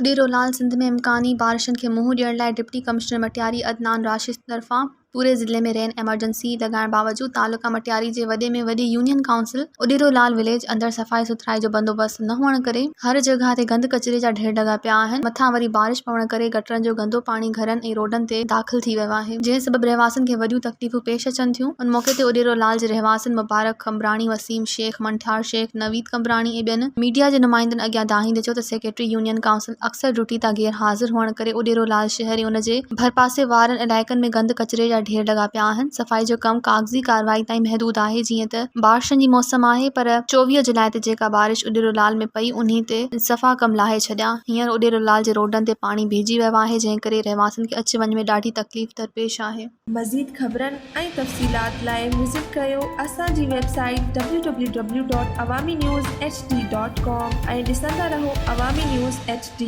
उॾेरोलाल सिंध में इम्कानी बारिशनि खे मुंहुं ॾियण लाइ डिप्टी कमिश्नर मटियारी अदनान राशिद तरफ़ां पूरे ज़िले में रेन एमरजेंसी लॻाइण बावजूदि तालुका मटियारी जे वॾे में वॾी यूनियन काउंसिल उॾेरोलाल विलेज अंदरि सफ़ाई सुथराई जो बंदोबस्तु न हुअण करे हर जॻह ते गंद कचिरे जा ढेर लॻा पिया आहिनि। मथां वरी बारिश पवण करे गटरनि जो गंदो पाणी घरनि ऐं रोडनि ते दाख़िल थी वियो आहे, जंहिं सबबि रहवासियुनि खे वॾियूं तकलीफ़ूं पेश अचनि थियूं। उन मौक़े ते उॾेरोलाल जे रहवासियुनि मुबारक कमराणी, वसीम शेख, मंठार शेख, नवीद कमराणी ऐं ॿियनि मीडिया जे नुमाइंदनि अॻियां दाहींदे चयो त सेक्रेटरी यूनियन काउंसिल अक्सर ड्यूटी तां गैर हाज़िर हुअण करे उॾेरोलाल शहर ऐं उन जे भरपासे वारनि इलाइक़नि में गंद कचिरे जा ढेर लॻा पिया आहिनि। सफ़ाई जो कमु कागज़ी कार्रवाई ताईं महदूद आहे। जीअं त बारिशनि जी मौसम आहे, पर 24 जुलाई ते जेका बारिश उॾेरोलाल में पई उन्ही ते सफ़ा कम लाहे छॾिया। हींअर उॾेरोलाल जे रोडनि ते पाणी भीजी वियो आहे, जंहिं करे रहवासियुनि खे अच वञ में ॾाढी तकलीफ़ दरपेश आहे। मज़ीद ख़बरनि ऐं तफ़सीलात लाइ विज़िट कयो असांजी वेबसाइट www.awamiNewsHD.com ऐं ॾिसंदा रहो अवामी न्यूज़ HD।